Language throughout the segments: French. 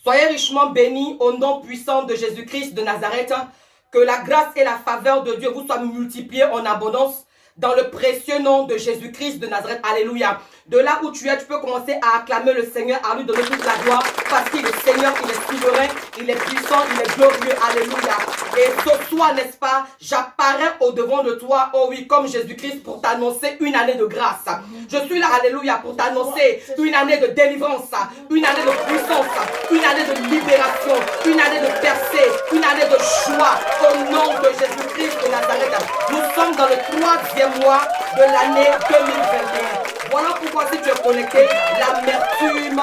Soyez richement bénis au nom puissant de Jésus-Christ de Nazareth. Que la grâce et la faveur de Dieu vous soient multipliées en abondance dans le précieux nom de Jésus-Christ de Nazareth. Alléluia. De là où tu es, tu peux commencer à acclamer le Seigneur, à lui donner toute la gloire, parce qu'il est Seigneur, il est souverain, il est puissant, il est glorieux. Alléluia. Et ce soir, n'est-ce pas, j'apparais au devant de toi, oh oui, comme Jésus-Christ, pour t'annoncer une année de grâce. Je suis là, alléluia, pour t'annoncer une année de délivrance, une année de puissance, une année de libération, une année de percée, une année de joie, au nom de Jésus-Christ de Nazareth. Nous sommes dans le 3e mois de l'année 2021. Voilà pourquoi si tu es connecté, l'amertume,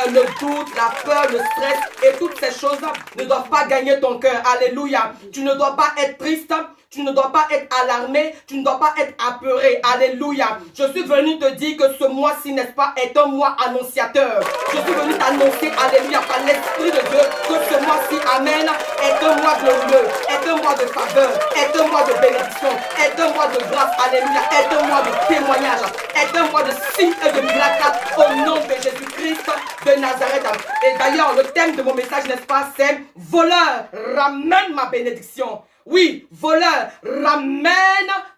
le doute, la peur, le stress et toutes ces choses ne doivent pas gagner ton cœur. Alléluia. Tu ne dois pas être triste. Tu ne dois pas être alarmé, tu ne dois pas être apeuré. Alléluia. Je suis venu te dire que ce mois-ci, n'est-ce pas, est un mois annonciateur. Je suis venu t'annoncer, alléluia, par l'Esprit de Dieu, que ce mois-ci, amen, est un mois glorieux, est un mois de faveur, est un mois de bénédiction, est un mois de grâce, alléluia, est un mois de témoignage, est un mois de signe et de miracle au nom de Jésus-Christ de Nazareth. Et d'ailleurs, le thème de mon message, n'est-ce pas, c'est « Voleur, ramène ma bénédiction ». Oui, voleur, ramène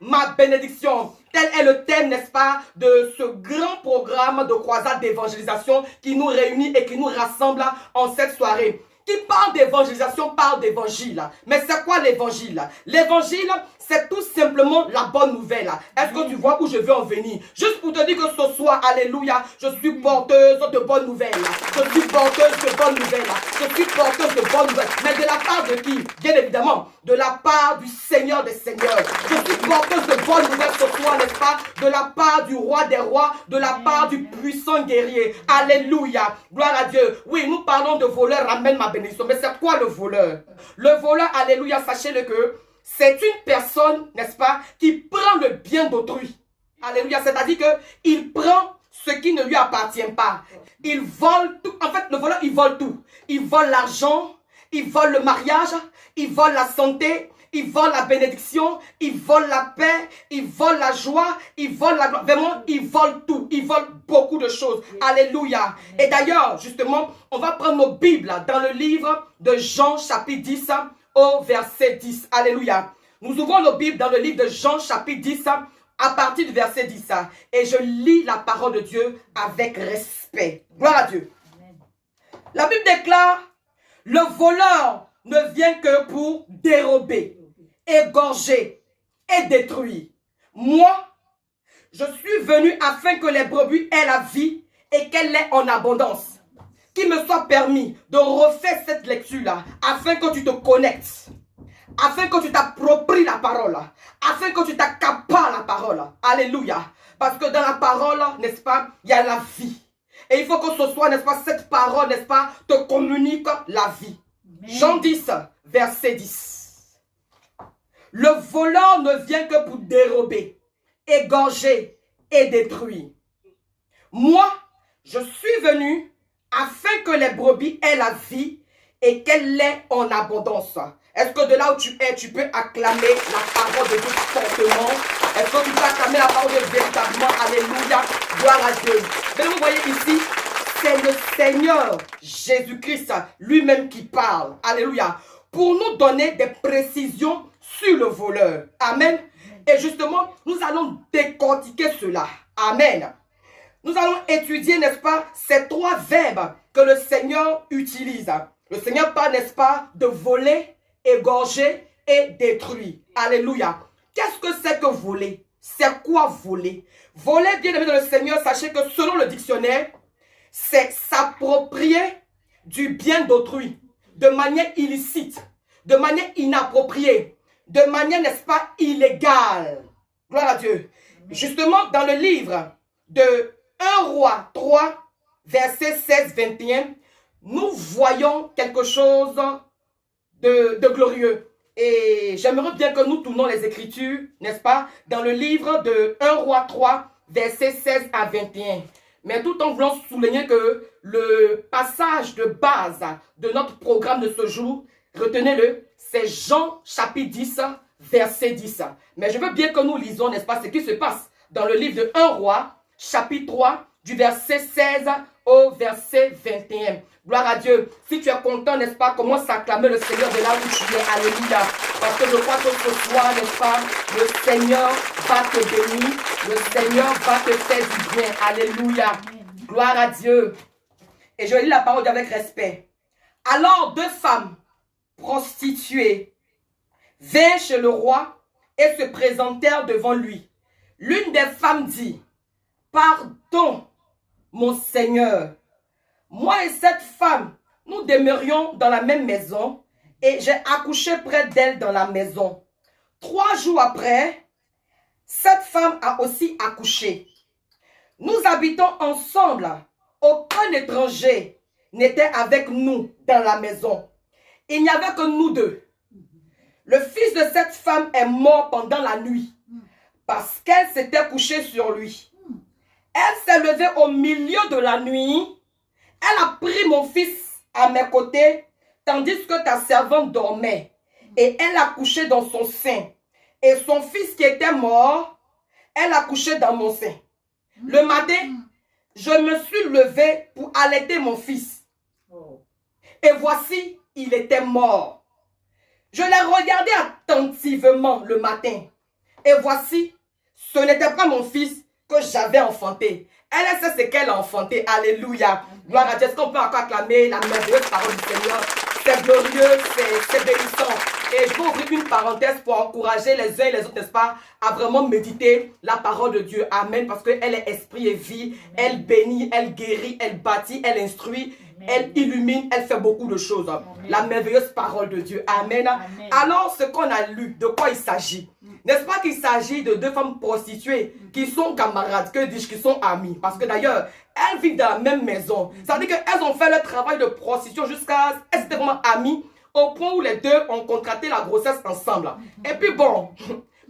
ma bénédiction. Tel est le thème, n'est-ce pas, de ce grand programme de croisade d'évangélisation qui nous réunit et qui nous rassemble en cette soirée. Qui parle d'évangélisation, parle d'évangile. Mais c'est quoi l'évangile? L'évangile, c'est tout simplement la bonne nouvelle. Est-ce que tu vois où je veux en venir? Juste pour te dire que ce soir, alléluia, je suis porteuse de bonnes nouvelles. Je suis porteuse de bonnes nouvelles. Je suis porteuse de bonnes nouvelles. Mais de la part de qui? Bien évidemment, de la part du Seigneur des Seigneurs. Je suis porteuse de bonnes nouvelles ce soir, n'est-ce pas? De la part du roi des rois, de la part du puissant guerrier. Alléluia. Gloire à Dieu. Oui, nous parlons de voleur, ramène ma bénédiction. Mais c'est quoi le voleur? Le voleur, alléluia, sachez-le que c'est une personne, n'est-ce pas, qui prend le bien d'autrui. Alléluia, c'est-à-dire qu'il prend ce qui ne lui appartient pas. Il vole tout. En fait, le voleur, il vole tout. Il vole l'argent, il vole le mariage, il vole la santé, il vole la bénédiction, il vole la paix, il vole la joie, il vole la gloire. Vraiment, il vole tout. Il vole beaucoup de choses. Alléluia. Et d'ailleurs, justement, on va prendre nos Bibles dans le livre de Jean, chapitre 10, au verset 10. Alléluia. Nous ouvrons nos Bibles dans le livre de Jean, chapitre 10, à partir du verset 10. Et je lis la parole de Dieu avec respect. Gloire à Dieu. La Bible déclare, le voleur ne vient que pour dérober, égorger et détruire. Moi, je suis venu afin que les brebis aient la vie et qu'elle l'ait en abondance. Qu'il me soit permis de refaire cette lecture-là, afin que tu te connectes, afin que tu t'appropries la parole, afin que tu t'accapares la parole. Alléluia. Parce que dans la parole, n'est-ce pas, il y a la vie. Et il faut que ce soit, n'est-ce pas, cette parole, n'est-ce pas, te communique la vie. Jean 10, verset 10. Le voleur ne vient que pour dérober, égorger et détruire. Moi, je suis venu afin que les brebis aient la vie et qu'elle l'ait en abondance. Est-ce que de là où tu es, tu peux acclamer la parole de Dieu fortement? Est-ce que tu peux acclamer la parole de Dieu véritablement? Alléluia, gloire à Dieu. Mais vous voyez ici, c'est le Seigneur Jésus-Christ lui-même qui parle. Alléluia. Pour nous donner des précisions sur le voleur. Amen. Et justement, nous allons décortiquer cela. Amen. Nous allons étudier, n'est-ce pas, ces trois verbes que le Seigneur utilise. Le Seigneur parle, n'est-ce pas, de voler, égorger et détruire. Alléluia. Qu'est-ce que c'est que voler? C'est quoi voler? Voler, bien aimé dans le Seigneur, sachez que selon le dictionnaire, c'est s'approprier du bien d'autrui de manière illicite, de manière inappropriée, de manière, n'est-ce pas, illégale. Gloire à Dieu. Justement, dans le livre de 1 Roi 3, verset 16-21, nous voyons quelque chose de glorieux. Et j'aimerais bien que nous tournons les Écritures, n'est-ce pas, dans le livre de 1 Roi 3, verset 16 à 21. Mais tout en voulant souligner que le passage de base de notre programme de ce jour, retenez-le, c'est Jean chapitre 10, verset 10. Mais je veux bien que nous lisons, n'est-ce pas, ce qui se passe dans le livre de 1 Roi, chapitre 3, du verset 16 au verset 21. Gloire à Dieu. Si tu es content, n'est-ce pas, commence à acclamer le Seigneur de là où tu es. Alléluia. Parce que je crois que ce soir, n'est-ce pas, le Seigneur va te bénir. Le Seigneur va te faire du bien. Alléluia. Gloire à Dieu. Et je lis la parole avec respect. Alors, 2 femmes prostituées vinrent chez le roi et se présentèrent devant lui. L'une des femmes dit, « Pardon, mon Seigneur, moi et cette femme, nous demeurions dans la même maison et j'ai accouché près d'elle dans la maison. 3 jours après, cette femme a aussi accouché. Nous habitons ensemble. Aucun étranger n'était avec nous dans la maison. Il n'y avait que nous 2. Le fils de cette femme est mort pendant la nuit parce qu'elle s'était couchée sur lui. Elle s'est levée au milieu de la nuit. Elle a pris mon fils à mes côtés tandis que ta servante dormait. Et elle a couché dans son sein. Et son fils qui était mort, elle a couché dans mon sein. Le matin, je me suis levée pour allaiter mon fils. Et voici, il était mort. Je l'ai regardé attentivement le matin. Et voici, ce n'était pas mon fils que j'avais enfanté. Elle sait ce qu'elle a enfanté. Alléluia. Gloire à Dieu. Est-ce qu'on peut encore acclamer la merveilleuse parole du Seigneur? C'est glorieux, c'est bénissant. Et je vais ouvrir une parenthèse pour encourager les uns et les autres, n'est-ce pas, à vraiment méditer la parole de Dieu. Amen. Parce qu'elle est esprit et vie. Elle bénit, elle guérit, elle bâtit, elle instruit, elle illumine, elle fait beaucoup de choses. La merveilleuse parole de Dieu. Amen. Alors, ce qu'on a lu, de quoi il s'agit? N'est-ce pas qu'il s'agit de 2 femmes prostituées qui sont camarades, que dis-je, qui sont amies? Parce que d'ailleurs, elles vivent dans la même maison. Ça veut dire qu'elles ont fait leur travail de prostitution jusqu'à... Elles étaient vraiment amies au point où les 2 ont contracté la grossesse ensemble. Et puis bon,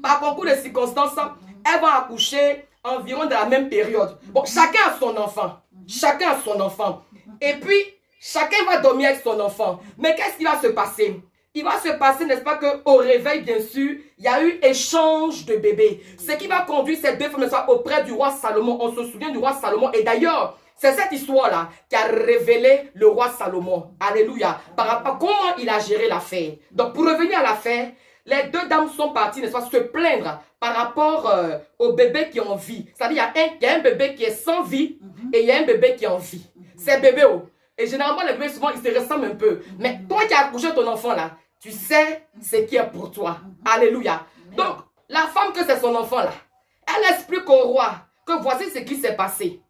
par concours de circonstances, elles vont accoucher environ dans la même période. Bon, chacun a son enfant. Chacun a son enfant. Et puis, chacun va dormir avec son enfant. Mais qu'est-ce qui va se passer? Il va se passer, n'est-ce pas, qu'au réveil, bien sûr, il y a eu échange de bébés. Ce qui va conduire ces 2 femmes auprès du roi Salomon. On se souvient du roi Salomon. Et d'ailleurs, c'est cette histoire-là qui a révélé le roi Salomon. Alléluia. Par rapport à comment il a géré l'affaire. Donc, pour revenir à l'affaire, les 2 dames sont parties, n'est-ce pas, se plaindre par rapport au bébé qui est en vie. C'est-à-dire, il y a un bébé qui est sans vie et il y a un bébé qui est en vie. C'est bébé, oh. Et généralement, les bébés, souvent, ils se ressemblent un peu. Mais toi qui as accouché ton enfant, là, tu sais ce qui est pour toi. Alléluia. Donc, la femme que c'est son enfant, là, elle explique au roi que voici ce qui s'est passé.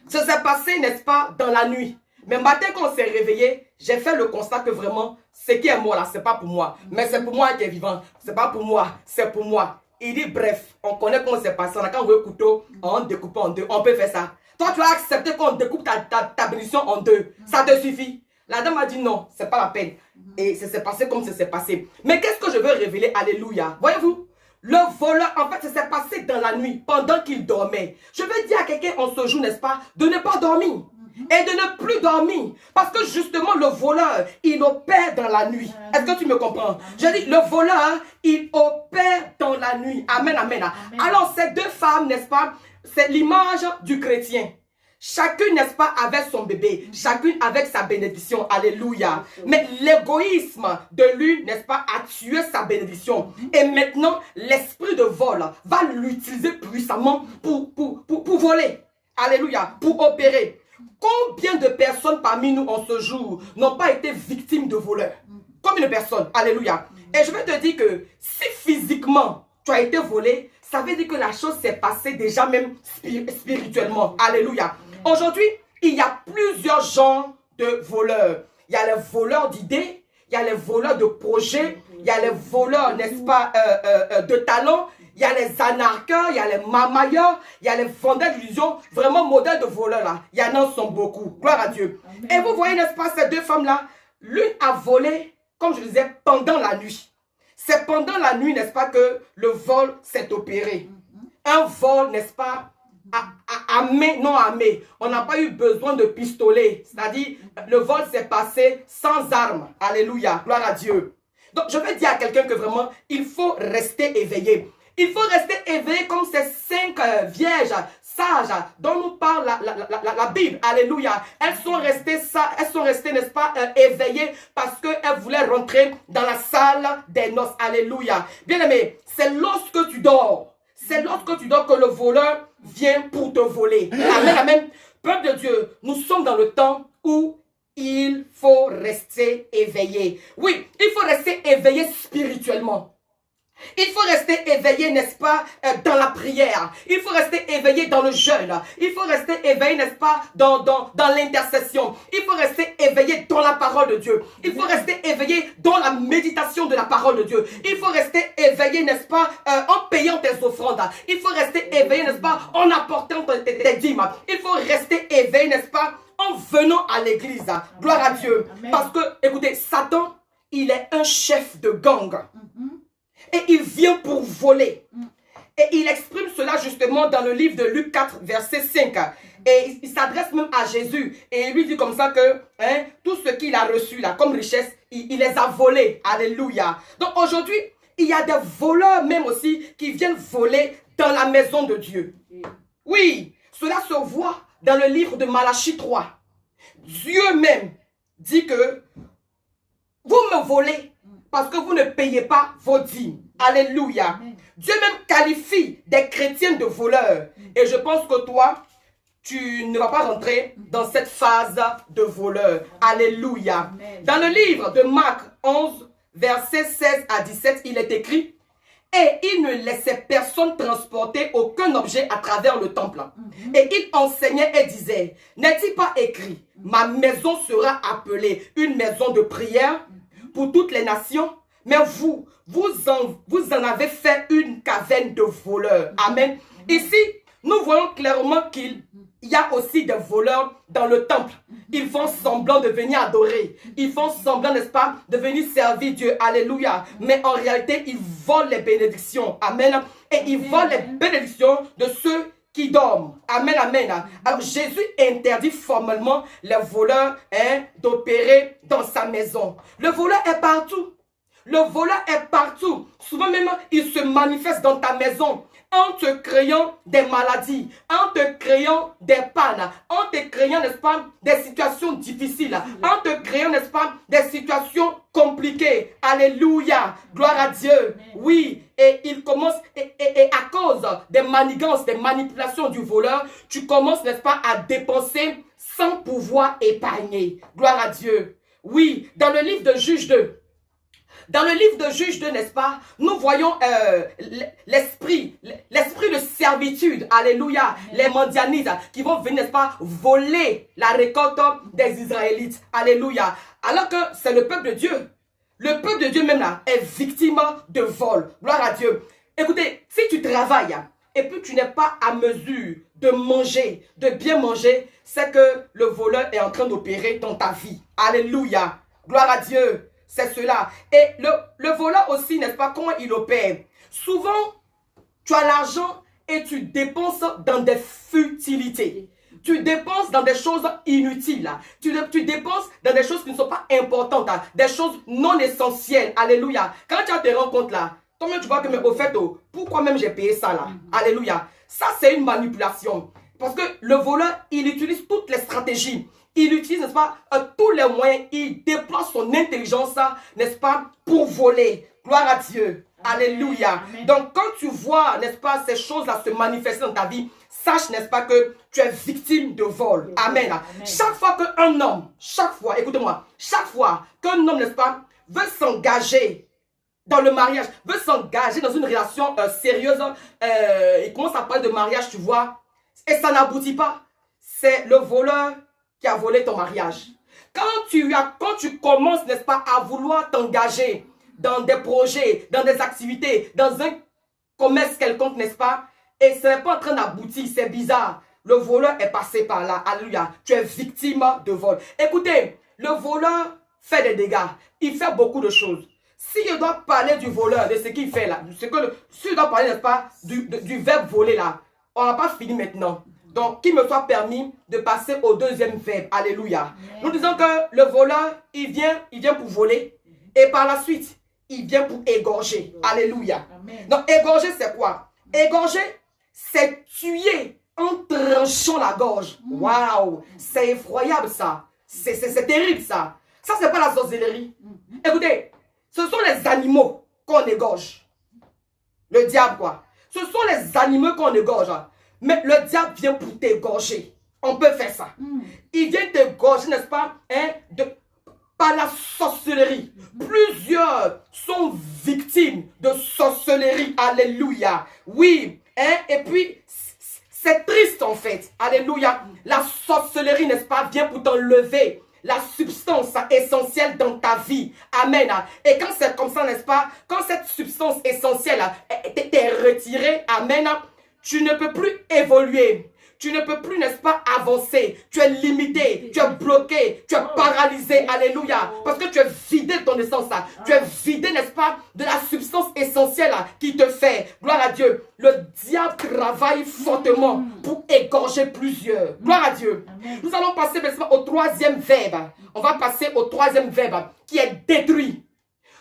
Ça s'est passé, n'est-ce pas, dans la nuit. Mais matin, quand on s'est réveillé, j'ai fait le constat que vraiment, ce qui est mort là, c'est pas pour moi. Mais c'est pour moi qui est vivant. C'est pas pour moi, c'est pour moi. Il dit, bref, on connaît comment c'est passé. On a quand on veut le couteau, on découpe en 2. On peut faire ça. Toi, tu as accepté qu'on découpe ta bénédiction en 2. Ça te suffit. La dame a dit non, c'est pas la peine. Et ça s'est passé comme ça s'est passé. Mais qu'est-ce que je veux révéler? Alléluia. Voyez-vous? Le voleur, en fait, ça s'est passé dans la nuit, pendant qu'il dormait. Je veux dire à quelqu'un en ce jour, n'est-ce pas, de ne pas dormir. Et de ne plus dormir. Parce que justement, le voleur, il opère dans la nuit. Est-ce que tu me comprends? Je dis, le voleur, il opère dans la nuit. Amen, amen. Alors, ces 2 femmes, n'est-ce pas, c'est l'image du chrétien. Chacune, n'est-ce pas, avec son bébé. Chacune avec sa bénédiction. Alléluia. Mais l'égoïsme de l'une, n'est-ce pas, a tué sa bénédiction. Et maintenant, l'esprit de vol va l'utiliser puissamment pour voler. Alléluia. Pour opérer. Combien de personnes parmi nous en ce jour n'ont pas été victimes de voleurs? Combien de personnes? Alléluia. Et je vais te dire que si physiquement tu as été volé, ça veut dire que la chose s'est passée déjà même spirituellement. Alléluia. Aujourd'hui, il y a plusieurs genres de voleurs. Il y a les voleurs d'idées, il y a les voleurs de projets, il y a les voleurs, n'est-ce pas, de talents, il y a les anarcheurs, il y a les mamailleurs, il y a les vendeurs d'illusions, vraiment modèles de voleurs là. Il y en a sont beaucoup. Gloire à Dieu. Et vous voyez, n'est-ce pas, ces 2 femmes-là, l'une a volé, comme je disais, pendant la nuit. C'est pendant la nuit, n'est-ce pas, que le vol s'est opéré. Un vol, n'est-ce pas, à main, non à main. On n'a pas eu besoin de pistolet. C'est-à-dire, le vol s'est passé sans armes. Alléluia. Gloire à Dieu. Donc, je vais dire à quelqu'un que vraiment, il faut rester éveillé. Il faut rester éveillé comme ces 5 vierges, sages dont nous parle la Bible. Alléluia. Elles sont restées, n'est-ce pas, éveillées parce qu'elles voulaient rentrer dans la salle des noces. Alléluia. Bien-aimé, c'est lorsque tu dors. C'est lorsque tu dors que le voleur vient pour te voler. Amen, amen. Peuple de Dieu, nous sommes dans le temps où il faut rester éveillé. Oui, il faut rester éveillé spirituellement. Il faut rester éveillé, n'est-ce pas, dans la prière. Il faut rester éveillé dans le jeûne. Il faut rester éveillé, n'est-ce pas, dans l'intercession. Il faut rester éveillé dans la parole de Dieu. Il faut rester éveillé dans la méditation de la parole de Dieu. Il faut rester éveillé, n'est-ce pas, en payant tes offrandes. Il faut rester éveillé, n'est-ce pas, en apportant tes dîmes. Il faut rester éveillé, n'est-ce pas, en venant à l'église. Gloire à Dieu. Amen. Parce que, écoutez, Satan, il est un chef de gang. Et il vient pour voler. Et il exprime cela justement dans le livre de Luc 4, verset 5. Et il s'adresse même à Jésus. Et il lui dit comme ça que tout ce qu'il a reçu là, comme richesse, il les a volés. Alléluia. Donc aujourd'hui, il y a des voleurs même aussi qui viennent voler dans la maison de Dieu. Oui, cela se voit dans le livre de Malachie 3. Dieu même dit que vous me volez parce que vous ne payez pas vos dîmes. Alléluia. Amen. Dieu même qualifie des chrétiens de voleurs. Et je pense que toi, tu ne vas pas rentrer dans cette phase de voleur. Alléluia. Amen. Dans le livre de Marc 11, versets 16 à 17, il est écrit: et il ne laissait personne transporter aucun objet à travers le temple. Et il enseignait et disait: n'est-il pas écrit, ma maison sera appelée une maison de prière pour toutes les nations? Mais vous en avez fait une caverne de voleurs. Amen. Ici, nous voyons clairement qu'il y a aussi des voleurs dans le temple. Ils font semblant de venir adorer. Ils font semblant, n'est-ce pas, de venir servir Dieu. Alléluia. Mais en réalité, ils volent les bénédictions. Amen. Et ils volent les bénédictions de ceux qui dorment. Amen, amen. Alors Jésus interdit formellement les voleurs d'opérer dans sa maison. Le voleur est partout. Le voleur est partout. Souvent même, il se manifeste dans ta maison en te créant des maladies, en te créant des pannes, en te créant, n'est-ce pas, des situations difficiles, en te créant, n'est-ce pas, des situations compliquées. Alléluia. Gloire à Dieu. Oui. Et il commence, et à cause des manigances, des manipulations du voleur, tu commences, n'est-ce pas, à dépenser sans pouvoir épargner. Gloire à Dieu. Oui. Dans le livre de Juge 2, dans le livre de Juge 2, n'est-ce pas, nous voyons l'esprit de servitude, alléluia, les mendianites qui vont venir, n'est-ce pas, voler la récolte des Israélites, alléluia. Alors que c'est le peuple de Dieu. Le peuple de Dieu même là est victime de vol. Gloire à Dieu. Écoutez, si tu travailles et puis tu n'es pas à mesure de manger, de bien manger, c'est que le voleur est en train d'opérer dans ta vie. Alléluia. Gloire à Dieu. C'est cela. Et le voleur aussi, n'est-ce pas, comment il opère? Souvent, tu as l'argent et tu dépenses dans des futilités. Tu dépenses dans des choses inutiles. Tu dépenses dans des choses qui ne sont pas importantes. Des choses non essentielles. Alléluia. Quand tu te rends compte là, toi-même tu vois que, mais au fait, pourquoi même j'ai payé ça là? Alléluia. Ça, c'est une manipulation. Parce que le voleur, il utilise toutes les stratégies. Il utilise, n'est-ce pas, tous les moyens. Il déploie son intelligence, n'est-ce pas, pour voler. Gloire à Dieu. Amen. Alléluia. Amen. Donc, quand tu vois, n'est-ce pas, ces choses-là se manifester dans ta vie, sache, n'est-ce pas, que tu es victime de vol. Amen. Amen. Chaque fois qu'un homme, écoutez-moi, chaque fois qu'un homme, n'est-ce pas, veut s'engager dans le mariage, veut s'engager dans une relation sérieuse, il commence à parler de mariage, tu vois, et ça n'aboutit pas. C'est le voleur qui a volé ton mariage. Quand tu commences, n'est-ce pas, à vouloir t'engager dans des projets, dans des activités, dans un commerce quelconque, n'est-ce pas, et ce n'est pas en train d'aboutir, c'est bizarre. Le voleur est passé par là. Alléluia. Tu es victime de vol. Écoutez, le voleur fait des dégâts. Il fait beaucoup de choses. Si je dois parler du voleur, de ce qu'il fait là, si je dois parler, n'est-ce pas, du verbe voler là, on n'a pas fini maintenant. Donc, qu'il me soit permis de passer au deuxième verbe. Alléluia. Amen. Nous disons que le voleur, il vient pour voler. Et par la suite, il vient pour égorger. Alléluia. Amen. Donc, égorger, c'est quoi? Égorger, c'est tuer en tranchant la gorge. Waouh, c'est effroyable ça. C'est terrible ça. Ça, c'est pas la sorcellerie. Écoutez, ce sont les animaux qu'on égorge. Le diable, quoi. Ce sont les animaux qu'on égorge. Mais le diable vient pour t'égorger. On peut faire ça. Il vient t'égorger, n'est-ce pas, par la sorcellerie. Plusieurs sont victimes de sorcellerie. Alléluia. Oui. Et puis, c'est triste en fait. Alléluia. La sorcellerie, n'est-ce pas, vient pour t'enlever la substance essentielle dans ta vie. Amen. Et quand c'est comme ça, n'est-ce pas, quand cette substance essentielle t'est retirée, amen, tu ne peux plus évoluer. Tu ne peux plus, n'est-ce pas, avancer. Tu es limité, tu es bloqué, tu es paralysé. Alléluia. Parce que tu es vidé de ton essence. Tu es vidé, n'est-ce pas, de la substance essentielle qui te fait. Gloire à Dieu. Le diable travaille fortement pour égorger plusieurs. Gloire à Dieu. Nous allons passer maintenant au troisième verbe. On va passer au troisième verbe qui est détruit.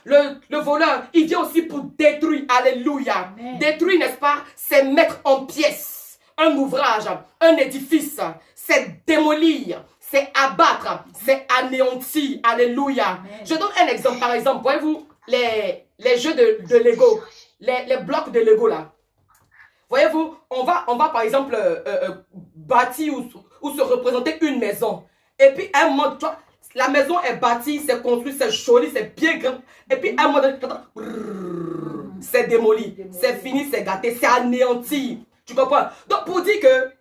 Le voleur, il vient aussi pour détruire. Alléluia. Détruire, n'est-ce pas, c'est mettre en pièces un ouvrage, un édifice, c'est démolir, c'est abattre, c'est anéantir. Alléluia. Amen. Je donne un exemple. Par exemple, voyez-vous, les jeux de Lego, les blocs de Lego là. Voyez-vous, on va par exemple bâtir ou se représenter une maison. Et puis à un moment, tu vois, la maison est bâtie, c'est construit, c'est joli, c'est bien grand. Et puis à un moment donné, c'est démoli, c'est fini, c'est gâté, c'est anéanti. Tu comprends? Donc pour dire que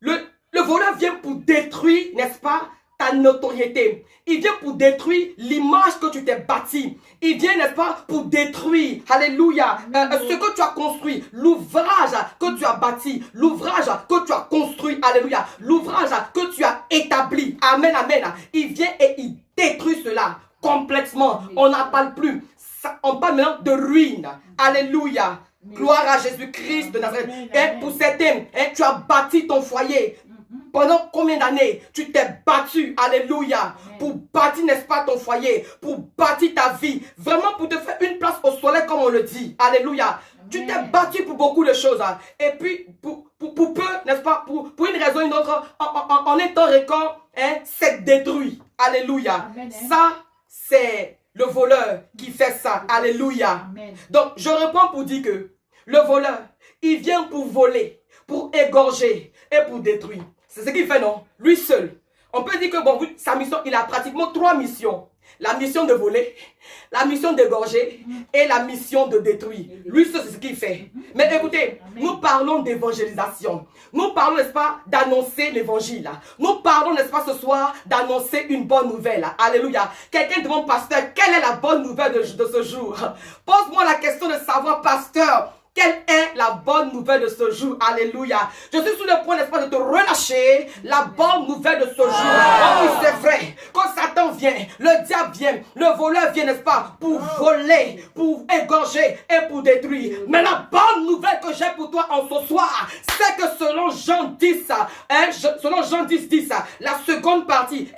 le voleur vient pour détruire, n'est-ce pas, ta notoriété. Il vient pour détruire l'image que tu t'es bâtie. Il vient, n'est-ce pas, pour détruire, alléluia, ce que tu as construit, l'ouvrage que tu as bâti, l'ouvrage que tu as construit, alléluia, l'ouvrage que tu as établi. Amen, amen. Il vient et il détruit cela complètement. On n'en parle plus. On parle maintenant de ruine. Alléluia. Gloire à Jésus-Christ de Nazareth. Et pour certains, tu as bâti ton foyer. Pendant combien d'années tu t'es battu, alléluia, pour bâtir, n'est-ce pas, ton foyer, pour bâtir ta vie, vraiment pour te faire une place au soleil comme on le dit, alléluia. Tu t'es battu pour beaucoup de choses, et puis pour peu, n'est-ce pas, pour une raison ou une autre, en un temps record, c'est détruit, alléluia. Ça, c'est le voleur qui fait ça, alléluia. Donc, je reprends pour dire que le voleur, il vient pour voler, pour égorger et pour détruire. C'est ce qu'il fait, non? Lui seul. On peut dire que, bon, sa mission, il a pratiquement 3 missions. La mission de voler, la mission d'égorger et la mission de détruire. Lui seul, c'est ce qu'il fait. Mais écoutez, nous parlons d'évangélisation. Nous parlons, n'est-ce pas, d'annoncer l'évangile. Nous parlons, n'est-ce pas, ce soir, d'annoncer une bonne nouvelle. Alléluia. Quelqu'un demande, pasteur, quelle est la bonne nouvelle de ce jour? Pose-moi la question de savoir, pasteur, quelle est la bonne nouvelle de ce jour? Alléluia. Je suis sur le point, n'est-ce pas, de te relâcher la bonne nouvelle de ce jour. Oh oui, c'est vrai. Quand Satan vient, le diable vient, le voleur vient, n'est-ce pas, pour voler, pour égorger et pour détruire. Mais la bonne nouvelle que j'ai pour toi en ce soir, c'est que selon Jean 10, selon Jean 10, la seconde partie,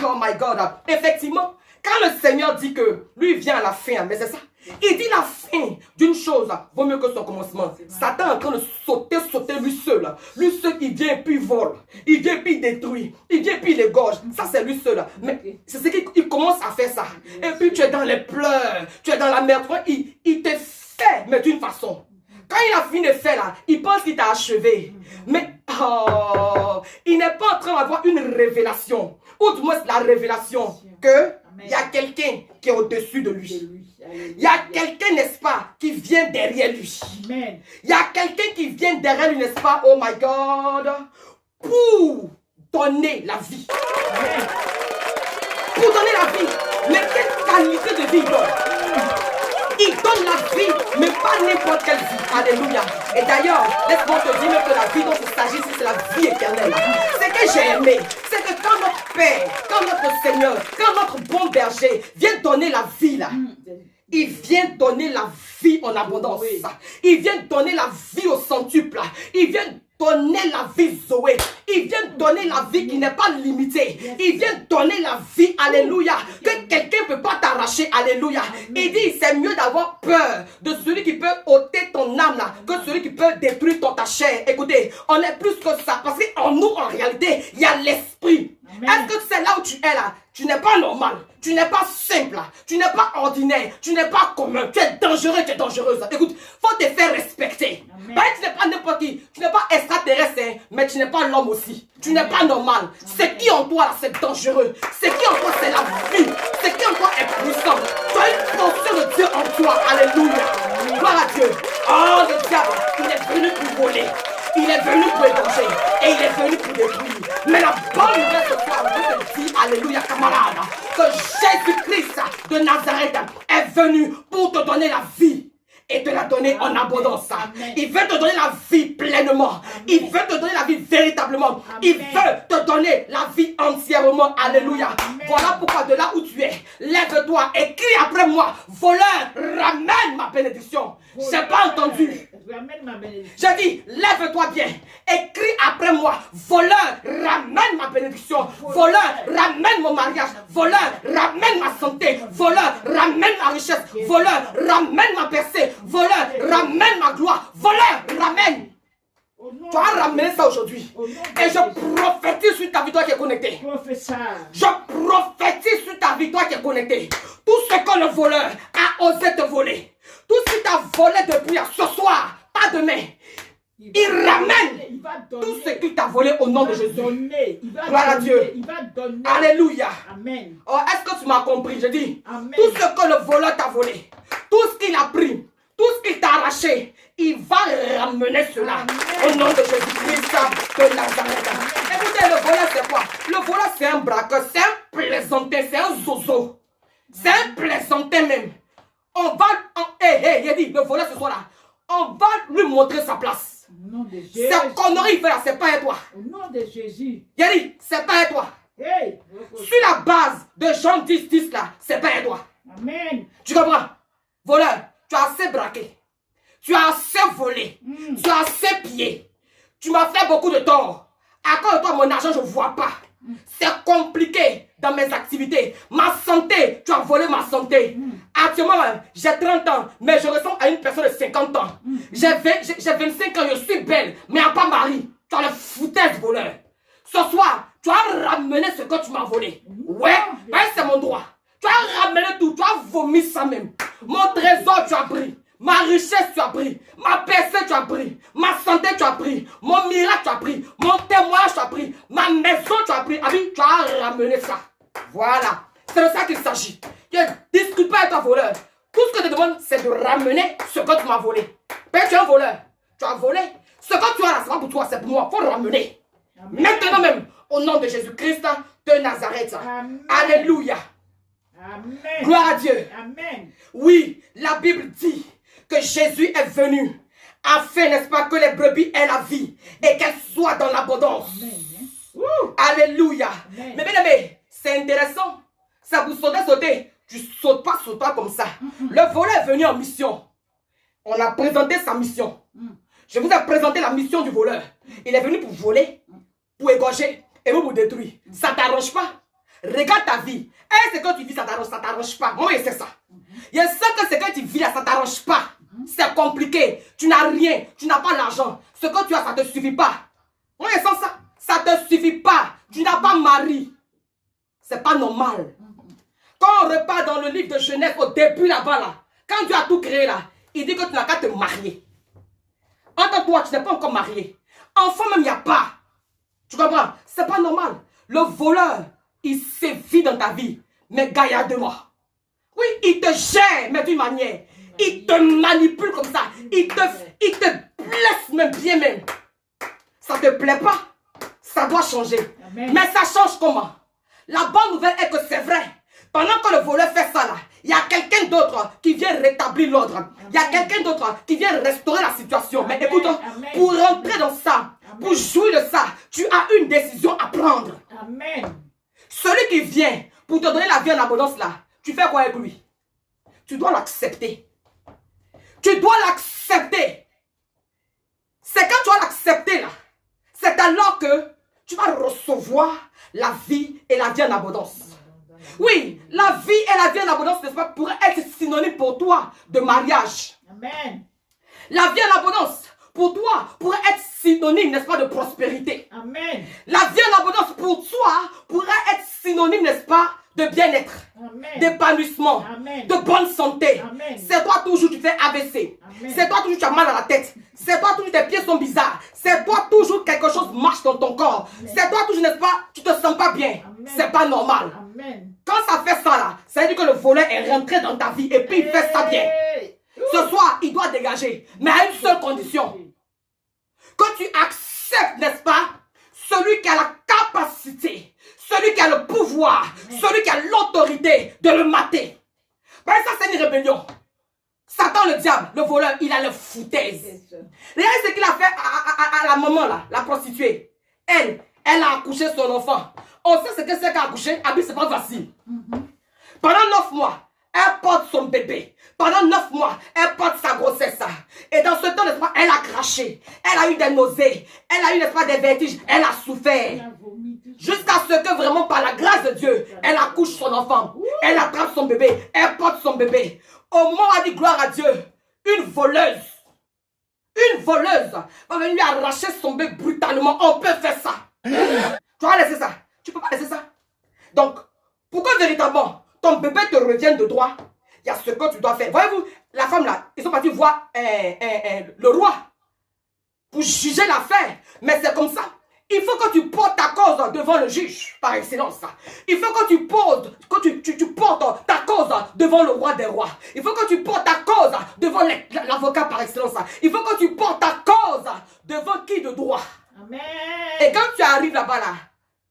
oh my God, effectivement, quand le Seigneur dit que lui vient à la fin, mais c'est ça. Il dit la fin d'une chose vaut mieux que son commencement. Satan est en train de sauter lui seul. Lui seul, il vient et puis il vole. Il vient et puis il détruit. Il vient et puis il égorge. Ça, c'est lui seul. Mais c'est ce qu'il commence à faire ça. Et puis tu es dans les pleurs. Tu es dans la merde. Il te fait, mais d'une façon. Quand il a fini de faire là, il pense qu'il t'a achevé. Mais il n'est pas en train d'avoir une révélation. Ou du moins la révélation que il y a quelqu'un qui est au-dessus de lui. Il y a quelqu'un, n'est-ce pas, qui vient derrière lui. Il y a quelqu'un qui vient derrière lui, n'est-ce pas, oh my God, pour donner la vie. Pour donner la vie. Mais quelle qualité de vie il donne? Il donne la vie, mais pas n'importe quelle vie. Alléluia. Et d'ailleurs, laisse-moi te dire que la vie dont il s'agit, c'est la vie éternelle. Ce que j'ai aimé, c'est que quand notre Père, quand notre Seigneur, quand notre bon berger vient donner la vie là, il vient donner la vie en abondance. Il vient donner la vie au centuple. Il vient donner la vie Zoé. Il vient donner la vie qui n'est pas limitée. Il vient donner la vie, alléluia, que quelqu'un ne peut pas t'arracher, alléluia. Il dit, c'est mieux d'avoir peur de celui qui peut ôter ton âme là, que celui qui peut détruire ta chair. Écoutez, on est plus que ça, parce qu'en nous, en réalité, il y a l'esprit. Est-ce que c'est là où tu es là? Tu n'es pas normal, tu n'es pas simple, tu n'es pas ordinaire, tu n'es pas commun, tu es dangereux, tu es dangereuse. Écoute, faut te faire respecter. Parce que tu n'es pas n'importe qui, tu n'es pas extraterrestre, hein, mais tu n'es pas l'homme aussi. Tu n'es pas normal. Ce qui en toi là, c'est dangereux. Ce qui en toi, c'est la vie. Ce qui en toi est puissant. Tu as une portion de Dieu en toi. Alléluia. Gloire à Dieu. Oh, le diable, il est venu pour voler. Il est venu pour égorger et il est venu pour détruire. Mais la bonne nouvelle ce soir, je te dis, alléluia camarade, que Jésus-Christ de Nazareth est venu pour te donner la vie et te la donner en abondance. Il veut te donner la vie pleinement. Il veut te donner la vie véritablement. Il veut te donner la vie entièrement. Alléluia. Voilà pourquoi de là où tu es, lève-toi et crie après moi. Voleur, ramène ma bénédiction. J'ai pas entendu. J'ai dit, lève-toi bien et crie après moi. Voleur, ramène ma bénédiction. Voleur, ramène mon mariage. Voleur, ramène ma santé. Voleur, ramène ma richesse. Voleur, ramène ma percée. Voleur, ramène ma gloire. Voleur, ramène. Tu as ramené ça aujourd'hui. Et je prophétise sur ta victoire qui est connectée. Je prophétise sur ta victoire qui est connectée. Tout ce que le voleur a osé te voler, tout ce qu'il t'a volé depuis ce soir, pas demain, il ramène tout ce qu'il t'a volé au nom de Jésus. Gloire à Dieu. Alléluia. Amen. Oh, est-ce que tu m'as compris? Je dis, amen. Tout ce que le voleur t'a volé, tout ce qu'il a pris, tout ce qu'il t'a arraché, il va ramener cela. Amen. Au nom de Jésus-Christ de Nazareth. Écoutez, le voleur c'est quoi? Le voleur c'est un braqueur, c'est un plaisantin, c'est un zozo. C'est un plaisantin même. On va, il a dit, le voleur ce soir là, on va lui montrer sa place. Cette connerie il fait là, c'est pas à toi. Au nom de Jésus. Il a dit, c'est pas à toi. Hey. Sur la base de Jean 10, 10 là, c'est pas à toi. Amen. Tu comprends? Voleur, tu as assez braqué. Tu as assez volé. Tu as assez pillé. Tu m'as fait beaucoup de tort. À cause de toi, mon argent, je ne vois pas. C'est compliqué dans mes activités. Ma santé, tu as volé ma santé. Actuellement, j'ai 30 ans, mais je ressemble à une personne de 50 ans. J'ai 25 ans, je suis belle, mais à pas mari. Tu as le foutaise voleur. Ce soir, tu as ramené ce que tu m'as volé. Ouais, ben c'est mon droit. Tu as ramené tout, tu as vomi ça même. Mon trésor, tu as pris. Ma richesse, tu as pris. Ma percée, tu as pris. Ma santé, tu as pris. Mon miracle, tu as pris. Mon témoignage, tu as pris. Ma maison, tu as pris. Abi, tu as ramené ça. Voilà. C'est de ça qu'il s'agit. Je ne discute pas avec toi, voleur. Tout ce que je te demande, c'est de ramener ce que tu m'as volé. Ben, tu es un voleur. Tu as volé. Ce que tu as là, c'est pas pour toi, c'est pour moi. Il faut le ramener. Amen. Maintenant même, au nom de Jésus-Christ de Nazareth. Amen. Alléluia. Amen. Gloire à Dieu. Amen. Oui, la Bible dit que Jésus est venu afin, n'est-ce pas, que les brebis aient la vie et qu'elles soient dans l'abondance. Alléluia. Amen. Mais bien aimé, c'est intéressant. Ça vous sauter. Tu sautes pas comme ça. Le voleur est venu en mission. On a présenté sa mission. Je vous ai présenté la mission du voleur. Il est venu pour voler, pour égorger et pour détruire. Ça ne t'arrange pas. Regarde ta vie. Et ce que tu vis, ça t'arrange pas. Moi, je sais ça. Je sais que ce que tu vis, ça ne t'arrange pas. C'est compliqué. Tu n'as rien. Tu n'as pas l'argent. Ce que tu as, ça ne te suffit pas. Moi, je sens ça. Ça ne te suffit pas. Tu n'as pas mari. C'est pas normal. Quand on repart dans le livre de Genèse, au début là-bas, là, quand Dieu a tout créé là, il dit que tu n'as qu'à te marier. Entre toi, tu n'es pas encore marié. Enfant même, il n'y a pas. Tu comprends? C'est pas normal. Le voleur, il sévit dans ta vie, mais gaillardement. Oui, il te gère, mais d'une manière. Il te manipule comme ça. Il te blesse même bien même. Ça ne te plaît pas? Ça doit changer. Amen. Mais ça change comment? La bonne nouvelle est que c'est vrai. Pendant que le voleur fait ça là, il y a quelqu'un d'autre qui vient rétablir l'ordre. Il y a quelqu'un d'autre qui vient restaurer la situation. Amen. Mais écoute, amen, pour rentrer dans ça, amen, pour jouir de ça, tu as une décision à prendre. Amen. Celui qui vient pour te donner la vie en abondance là, tu fais quoi avec lui? Tu dois l'accepter. Tu dois l'accepter. C'est quand tu vas l'accepter là, c'est alors que tu vas recevoir la vie et la vie en abondance. Oui, la vie et la vie en abondance, n'est-ce pas, pourraient être synonymes pour toi de mariage. Amen. La vie en abondance, pour toi, pourrait être synonyme, n'est-ce pas, de prospérité. Amen. La vie en abondance, pour toi, pourrait être synonyme, n'est-ce pas, de bien-être, d'épanouissement, de bonne santé. C'est toi toujours tu fais AVC. C'est toi toujours tu as mal à la tête. C'est toi toujours tes pieds sont bizarres. C'est toi toujours quelque chose marche dans ton corps. C'est toi toujours, n'est-ce pas, tu te sens pas bien. C'est pas normal. Amen. Quand ça fait ça là, ça veut dire que le voleur est rentré dans ta vie et puis il fait ça bien. Ce soir, il doit dégager, mais à une seule condition. Quand tu acceptes, n'est-ce pas, celui qui a la capacité, celui qui a le pouvoir, celui qui a l'autorité de le mater. Ben ça, c'est une rébellion. Satan, le diable, le voleur, il a le foutaise. Regardez ce qu'il a fait à la maman, là, la prostituée. Elle a accouché son enfant. On sait ce que c'est qu'à accoucher. Ah, c'est pas facile. Pendant 9 mois, elle porte son bébé. Pendant 9 mois, elle porte sa grossesse. Et dans ce temps, n'est-ce pas, elle a craché. Elle a eu des nausées. Elle a eu, n'est-ce pas, des vertiges. Elle a souffert. Jusqu'à ce que vraiment, par la grâce de Dieu, elle accouche son enfant. Elle attrape son bébé. Elle porte son bébé. Au moment où elle dit gloire à Dieu, une voleuse va venir lui arracher son bébé brutalement. On peut faire ça. Tu vas laisser ça. Tu peux pas laisser ça. Donc, pour que véritablement ton bébé te revienne de droit, il y a ce que tu dois faire. Voyez-vous, la femme là, ils sont partis voir le roi pour juger l'affaire. Mais c'est comme ça. Il faut que tu portes ta cause devant le juge, par excellence. Il faut que tu portes, ta cause devant le roi des rois. Il faut que tu portes ta cause devant l'avocat par excellence. Il faut que tu portes ta cause devant qui de droit. Amen. Et quand tu arrives là-bas, là,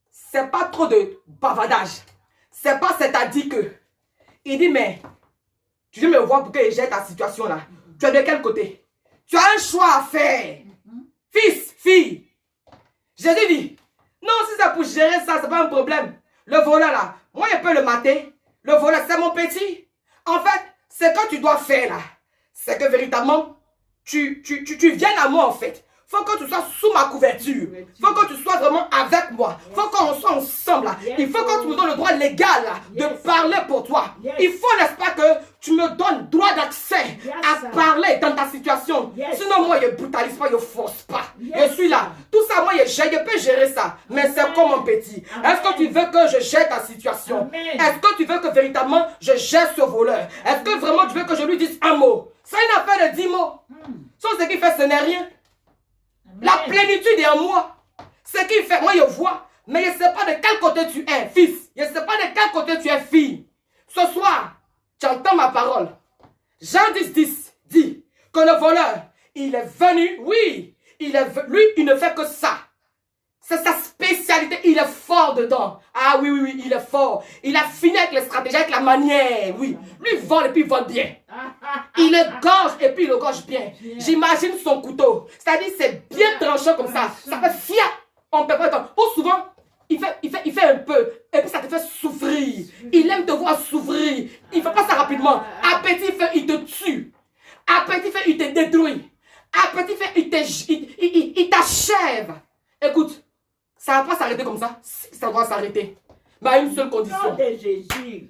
c'est pas trop de bavardage. C'est pas c'est-à-dire que. Il dit, mais tu veux me voir pour que je gère ta situation là. Tu es de quel côté? Tu as un choix à faire. Fils, fille. Jésus dit, non, si c'est pour gérer ça, c'est pas un problème. Le voleur là, moi je peux le mater. Le voleur, c'est mon petit. En fait, ce que tu dois faire là, c'est que véritablement, tu viennes à moi en fait. Faut que tu sois sous ma couverture. Faut que tu sois vraiment avec moi. Faut qu'on soit ensemble là. Il faut que tu me donnes le droit légal là, de parler pour toi. Il faut, n'est-ce pas, que tu me donnes droit d'accès à parler dans ta situation. Sinon, moi, je ne brutalise pas, je ne force pas. Je suis là. Tout ça, moi, je peux gérer ça. Mais c'est comme mon petit. Est-ce que tu veux que je gère ta situation? Est-ce que tu veux que véritablement je gère ce voleur? Est-ce que vraiment tu veux que je lui dise un mot? C'est une affaire de 10 mots. Sans ce qu'il fait, ce n'est rien. La plénitude est en moi. Ce qu'il fait, moi je vois. Mais je ne sais pas de quel côté tu es, fils. Je ne sais pas de quel côté tu es, fille. Ce soir, tu entends ma parole. Jean 10 dit que le voleur, il est venu, oui, lui, il ne fait que ça. C'est sa spécialité, il est fort dedans. Ah oui, oui, oui, il est fort. Il a fini avec les stratégies, avec la manière, oui. Lui, il vole et puis il vole bien. Il égorge et puis il égorge bien. J'imagine son couteau. C'est-à-dire, c'est bien tranchant comme ça. Ça fait fiat. On peut pas attendre. Ou souvent, il fait un peu. Et puis ça te fait souffrir. Il aime te voir souffrir. Il ne fait pas ça rapidement. À petit feu, il te tue. À petit feu, il te détruit. À petit feu, il t'achève. Écoute. Ça ne va pas s'arrêter comme ça. Ça doit s'arrêter. Mais à une seule condition.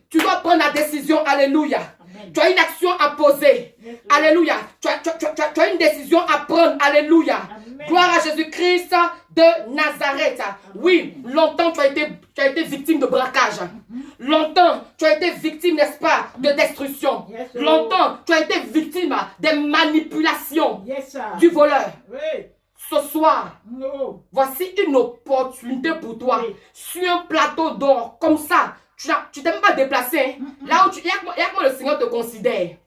Tu dois prendre la décision. Alléluia. Amen. Tu as une action à poser. Alléluia. Tu as une décision à prendre. Alléluia. Amen. Gloire à Jésus-Christ de Nazareth. Amen. Oui, longtemps tu as été victime de braquage. Longtemps tu as été victime, n'est-ce pas, de destruction. Longtemps tu as été victime des manipulations du voleur. Oui. Ce soir, voici une opportunité pour toi. Sur un plateau d'or, comme ça, tu t'es même pas déplacé. Là où il y a que le Seigneur te considère.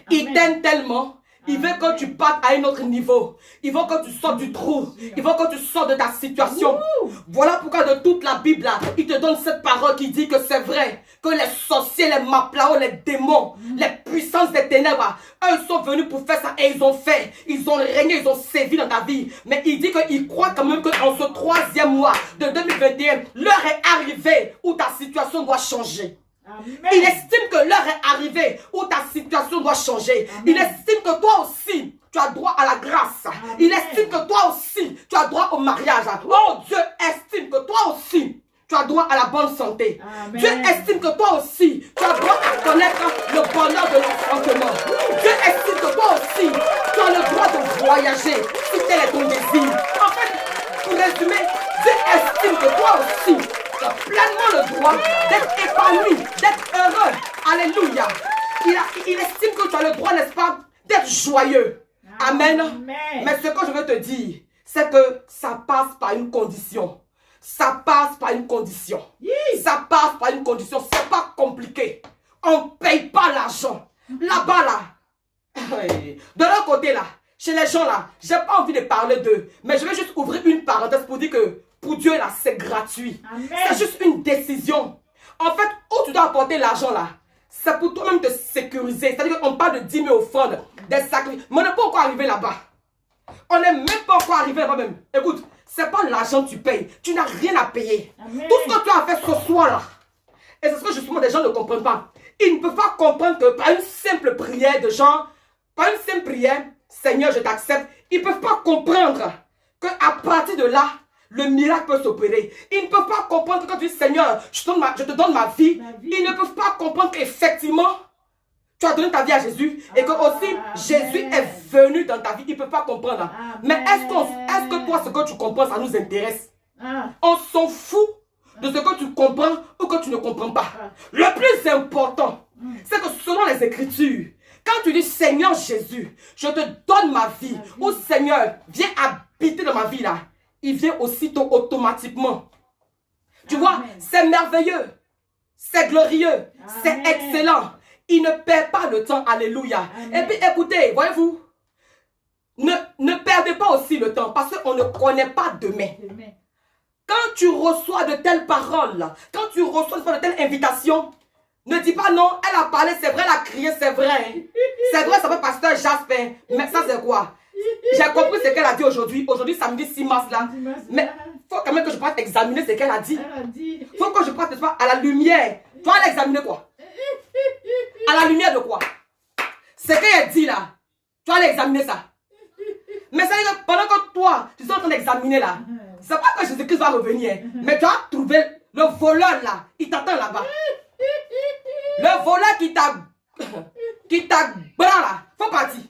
Il t'aime tellement. Il veut que tu partes à un autre niveau. Il veut que tu sortes du trou. Il veut que tu sortes de ta situation. Voilà pourquoi de toute la Bible, là, il te donne cette parole qui dit que c'est vrai. Que les sorciers, les maplao, les démons, les puissances des ténèbres, eux sont venus pour faire ça et ils ont fait. Ils ont régné, ils ont sévi dans ta vie. Mais il dit qu'il croit quand même qu'en ce 3e mois de 2021, l'heure est arrivée où ta situation doit changer. Amen. Il estime que l'heure est arrivée où ta situation doit changer. Amen. Il estime que toi aussi, tu as droit à la grâce. Amen. Il estime que toi aussi, tu as droit au mariage. Oh, Dieu estime que toi aussi, tu as droit à la bonne santé. Amen. Dieu estime que toi aussi, tu as droit à connaître le bonheur de l'enfantement. Dieu estime que toi aussi, tu as le droit de voyager si tel est ton désir. En fait, pour résumer, Dieu estime que toi aussi, tu as pleinement le droit d'être épanoui, d'être heureux. Alléluia. Il estime que tu as le droit, n'est-ce pas, d'être joyeux. Amen. Amen. Mais ce que je veux te dire, c'est que ça passe par une condition. Ça passe par une condition. Ça passe par une condition. C'est pas compliqué. On ne paye pas l'argent. Là-bas, là. De l'autre côté, là. Chez les gens, là. J'ai pas envie de parler d'eux. Mais je vais juste ouvrir une parenthèse pour dire que pour Dieu, là, c'est gratuit. C'est juste une décision. En fait, où tu dois apporter l'argent, là, c'est pour toi-même te sécuriser. C'est-à-dire qu'on parle de 10 000 offrandes, des sacrifices. Mais on n'est pas encore arrivé là-bas. On n'est même pas encore arrivé là-bas même. Écoute, c'est pas l'argent que tu payes. Tu n'as rien à payer. Amen. Tout ce que tu as fait ce soir-là, et c'est ce que justement les gens ne comprennent pas. Ils ne peuvent pas comprendre que par une simple prière de gens, par une simple prière, Seigneur, je t'accepte, ils ne peuvent pas comprendre qu'à partir de là, le miracle peut s'opérer. Ils ne peuvent pas comprendre que quand tu dis Seigneur, je te donne ma vie. Ils ne peuvent pas comprendre qu'effectivement, tu as donné ta vie à Jésus et que aussi Jésus est venu dans ta vie. Ils ne peuvent pas comprendre. Amen. Mais est-ce que toi, ce que tu comprends, ça nous intéresse? Ah. On s'en fout de ce que tu comprends ou que tu ne comprends pas. Le plus important, c'est que selon les Écritures, quand tu dis Seigneur Jésus, je te donne ma vie, ou Seigneur, viens habiter dans ma vie là, il vient aussitôt automatiquement. Tu vois, c'est merveilleux, c'est glorieux, c'est excellent. Il ne perd pas le temps, alléluia. Amen. Et puis écoutez, voyez-vous, ne perdez pas aussi le temps parce qu'on ne connaît pas demain. Amen. Quand tu reçois de telles paroles, quand tu reçois de telles invitations, ne dis pas non, elle a parlé, c'est vrai, elle a crié, c'est vrai. C'est vrai, ça fait pasteur Jasper. Mais ça, c'est quoi? J'ai compris ce qu'elle a dit aujourd'hui. Aujourd'hui, samedi 6 mars là. Mais il faut quand même que je puisse examiner ce qu'elle a dit. Elle a dit. Il faut que je puisse à la lumière. Tu vas l'examiner quoi? À la lumière de quoi? Ce qu'elle dit là, tu vas l'examiner ça. Mais ça veut dire que pendant que toi, tu es en train d'examiner là, c'est pas que Jésus-Christ va revenir, mais tu as trouvé le voleur là, il t'attend là-bas. Le voleur qui t'a là, faut partir.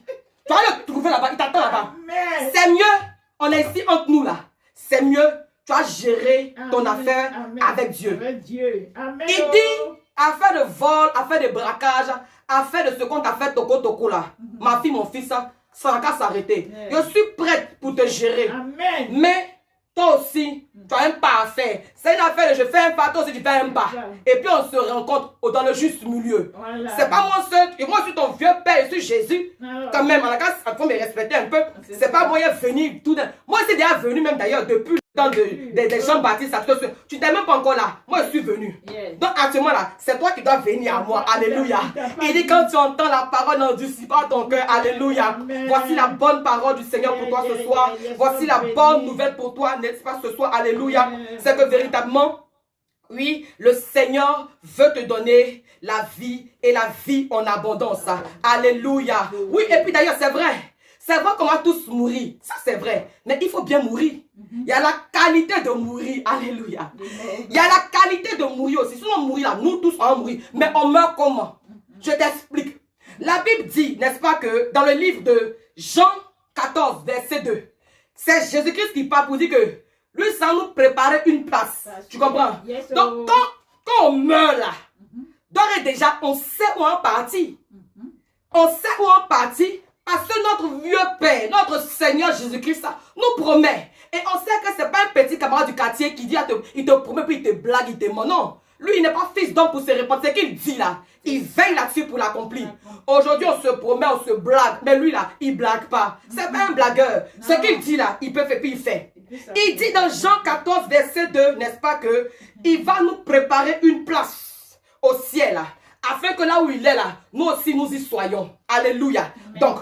Tu vas le trouver là-bas, il t'attend là-bas. Amen. C'est mieux, on est ici entre nous là. C'est mieux, tu as géré ton Amen. affaire Amen. avec Dieu. Avec Dieu. Amen. Il dit, affaire de vol, affaire de braquage, affaire de ce qu'on t'a fait toko là. Ma fille, mon fils, ça va qu'à s'arrêter. Je suis prête pour te gérer. Amen. Mais toi aussi, tu as un pas à faire. C'est une affaire de je fais un pas, toi aussi tu fais un pas. Et puis on se rencontre dans le juste milieu. Voilà. C'est pas moi seul. Et moi je suis ton vieux père, je suis Jésus. Ah. Quand même, en la cas, il faut me respecter un peu. C'est pas moi qui est venu tout d'un. Moi c'est déjà venu même d'ailleurs depuis le temps des Jean-Baptiste. Tu n'es même pas encore là. Moi je suis venu. Yes. Donc actuellement là, c'est toi qui dois venir à moi. Alléluia. Il dit quand tu entends la parole, n'endurcis pas ton cœur. Alléluia. Amen. Voici la bonne parole du Seigneur pour toi ce soir. Voici la bonne nouvelle pour toi, n'est-ce pas, ce soir. Alléluia. C'est que véritablement, oui, le Seigneur veut te donner la vie et la vie en abondance. Alléluia. Oui, et puis d'ailleurs, c'est vrai. C'est vrai qu'on va tous mourir. Ça, c'est vrai. Mais il faut bien mourir. Il y a la qualité de mourir. Alléluia. Il y a la qualité de mourir aussi. Si on mourit là, nous tous on va mourir. Mais on meurt comment? Je t'explique. La Bible dit, n'est-ce pas, que dans le livre de Jean 14, verset 2, c'est Jésus-Christ qui parle pour dire que lui, ça nous préparer une place. Tu comprends? Yes, Donc, quand on meurt là, d'ores et déjà, on sait où on partit. On sait où on partit parce que notre vieux Père, notre Seigneur Jésus-Christ, nous promet. Et on sait que ce n'est pas un petit camarade du quartier qui dit, il te promet, puis il te blague, il te ment. Non. Lui, il n'est pas fils d'homme pour se répandre. C'est qu'il dit là. Il veille là-dessus pour l'accomplir. Aujourd'hui, on se promet, on se blague. Mais lui là, il ne blague pas. C'est pas un blagueur. Ce qu'il dit là, il peut faire, puis il fait. Il dit dans Jean 14, verset 2, n'est-ce pas, que il va nous préparer une place au ciel là, afin que là où il est là, nous aussi nous y soyons. Alléluia. Donc,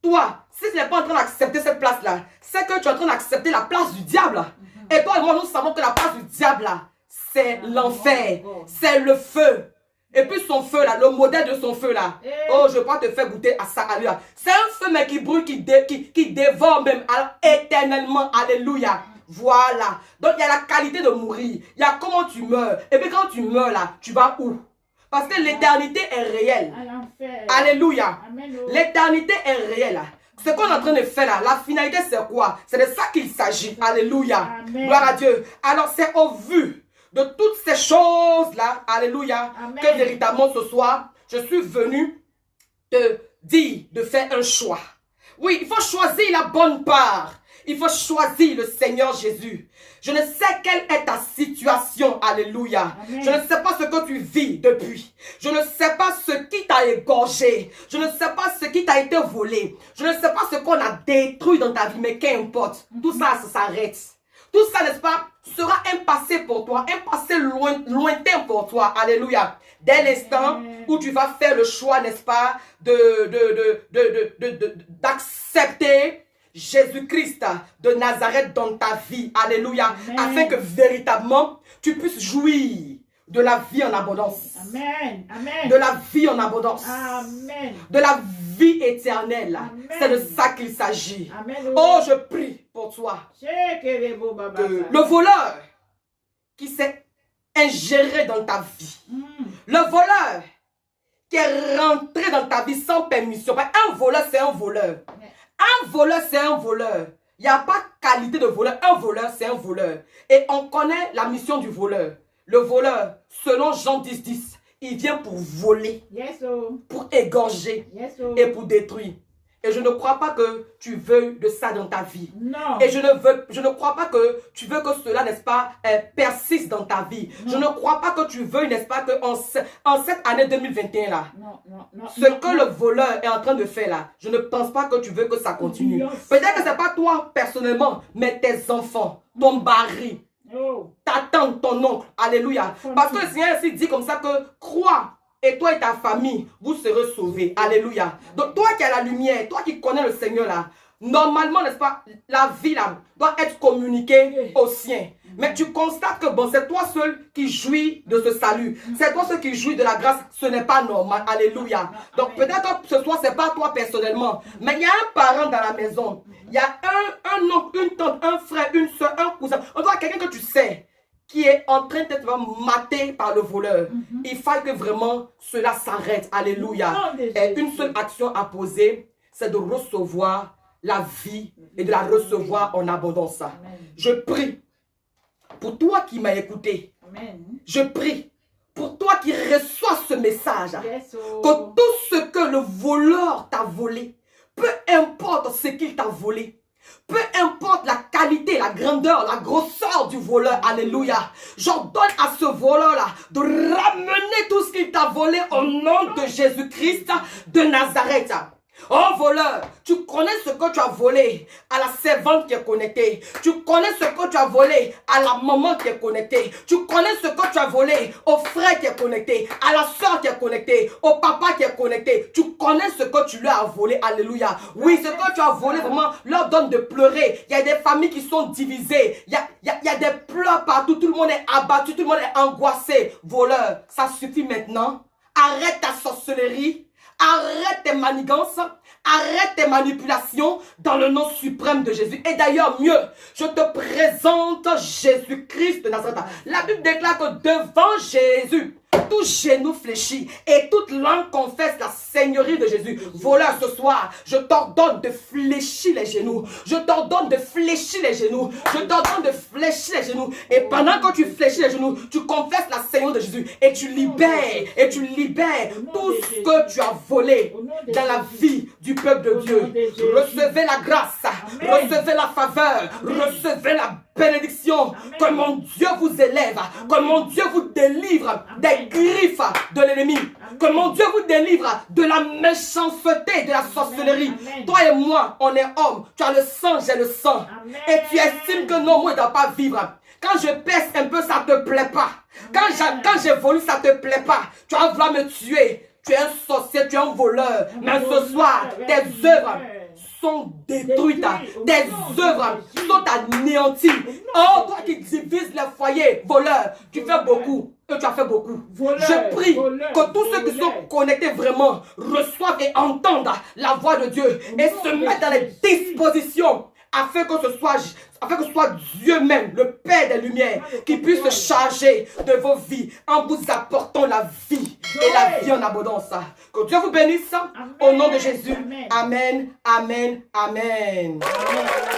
toi, si tu n'es pas en train d'accepter cette place-là, c'est que tu es en train d'accepter la place du diable. Et toi et moi, nous savons que la place du diable là, c'est l'enfer, c'est le feu, Et puis son feu là, le modèle de son feu là. Oh, je vais pas te faire goûter à ça. Alléluia. C'est un feu mais qui brûle, qui dévore même éternellement. Alléluia. Voilà. Donc il y a la qualité de mourir. Il y a comment tu meurs. Et puis quand tu meurs là, tu vas où? Parce que l'éternité est réelle. Alléluia. L'éternité est réelle. Ce qu'on est en train de faire là, la finalité c'est quoi? C'est de ça qu'il s'agit. Alléluia. Amen. Gloire à Dieu. Alors c'est au vu de toutes ces choses-là, alléluia, Amen. que véritablement ce soir, je suis venu te dire de faire un choix. Oui, il faut choisir la bonne part. Il faut choisir le Seigneur Jésus. Je ne sais quelle est ta situation, alléluia. Amen. Je ne sais pas ce que tu vis depuis. Je ne sais pas ce qui t'a égorgé. Je ne sais pas ce qui t'a été volé. Je ne sais pas ce qu'on a détruit dans ta vie, mais qu'importe. Tout ça, ça s'arrête. Tout ça, n'est-ce pas, sera un passé pour toi, un passé lointain pour toi. Alléluia. Dès l'instant où tu vas faire le choix, n'est-ce pas, d'accepter Jésus-Christ de Nazareth dans ta vie. Alléluia. Amen. Afin que véritablement, tu puisses jouir de la vie en abondance. Amen. Amen. De la vie en abondance. Amen. De la vie éternelle. Amen. C'est de ça qu'il s'agit. Amen. Oh, je prie pour toi. Que le voleur qui s'est ingéré dans ta vie, le voleur qui est rentré dans ta vie sans permission. Un voleur, c'est un voleur. Un voleur, c'est un voleur. Il n'y a pas de qualité de voleur. Un voleur, c'est un voleur. Et on connaît la mission du voleur. Le voleur, selon Jean 10:10, il vient pour voler, Yes, oh. pour égorger Yes, oh. et pour détruire. Et je ne crois pas que tu veux de ça dans ta vie. Non. Et je ne crois pas que tu veux que cela, n'est-ce pas, persiste dans ta vie. Non. Je ne crois pas que tu veux, n'est-ce pas, que en cette année 2021 là, Non. ce que le voleur est en train de faire là, je ne pense pas que tu veux que ça continue. Yes. Peut-être que ce n'est pas toi personnellement, mais tes enfants, ton mari, Oh. ta tante, ton oncle. Alléluia. Parce que le Seigneur ici dit comme ça que crois. Et toi et ta famille, vous serez sauvés. Alléluia. Donc toi qui as la lumière, toi qui connais le Seigneur là, normalement, n'est-ce pas, la vie là doit être communiquée aux siens. Mais tu constates que bon, c'est toi seul qui jouis de ce salut. C'est toi seul qui jouis de la grâce. Ce n'est pas normal. Alléluia. Donc peut-être que ce soir, ce n'est pas toi personnellement. Mais il y a un parent dans la maison. Il y a un oncle, une tante, un frère, une soeur, un cousin. On voit quelqu'un que tu sais qui est en train d'être maté par le voleur. Il faut que vraiment cela s'arrête. Alléluia. Et une seule action à poser, c'est de recevoir la vie et de la recevoir en abondance. Amen. Je prie pour toi qui m'as écouté. Amen. Je prie pour toi qui reçois ce message. Yes, oh. Que tout ce que le voleur t'a volé, peu importe ce qu'il t'a volé, peu importe la qualité, la grandeur, la grosseur du voleur, alléluia, j'ordonne à ce voleur-là de ramener tout ce qu'il t'a volé au nom de Jésus-Christ de Nazareth. Oh voleur, tu connais ce que tu as volé à la servante qui est connectée. Tu connais ce que tu as volé à la maman qui est connectée. Tu connais ce que tu as volé au frère qui est connecté, à la soeur qui est connectée, au papa qui est connecté. Tu connais ce que tu lui as volé. Alléluia. Oui, ce que tu as volé vraiment leur donne de pleurer. Il y a des familles qui sont divisées. Il y a des pleurs partout. Tout le monde est abattu. Tout le monde est angoissé. Voleur, ça suffit maintenant. Arrête ta sorcellerie. Arrête tes manigances, arrête tes manipulations dans le nom suprême de Jésus. Et d'ailleurs, mieux, je te présente Jésus-Christ de Nazareth. La Bible déclare que devant Jésus, tout genou fléchit et toute langue confesse la seigneurie de Jésus. Voleur, ce soir, je t'ordonne de fléchir les genoux. Je t'ordonne de fléchir les genoux. Je t'ordonne de fléchir les genoux. Et pendant que tu fléchis les genoux, tu confesses la seigneurie de Jésus. Et tu libères tout ce que tu as volé dans la vie du peuple de Dieu. Recevez la grâce. Recevez la faveur. Recevez la bénédiction. Que mon Dieu vous élève. Que mon Dieu vous délivre des griffes de l'ennemi. Que mon Dieu vous délivre de la méchanceté, de la sorcellerie. Toi et moi, on est hommes. Tu as le sang, j'ai le sang. Et tu estimes que non, moi, je ne dois pas vivre. Quand je pèse un peu, ça ne te plaît pas. Quand j'évolue, ça ne te plaît pas. Tu vas vouloir me tuer. Tu es un sorcier, tu es un voleur. Mais ce soir, tes œuvres sont détruites. Tes œuvres sont anéanties. Oh, toi qui divises les foyers, voleur, tu fais beaucoup. que tu as fait beaucoup. Voleur, Je prie voleur, que tous ceux qui voleur. sont connectés vraiment reçoivent et entendent la voix de Dieu et Au se nom de mettent dans les Jésus. dispositions afin que ce soit Dieu même, le Père des Lumières, qui puisse se charger de vos vies en vous apportant la vie et la vie en abondance. Que Dieu vous bénisse au nom de Jésus. Amen. Amen, amen, amen. Amen.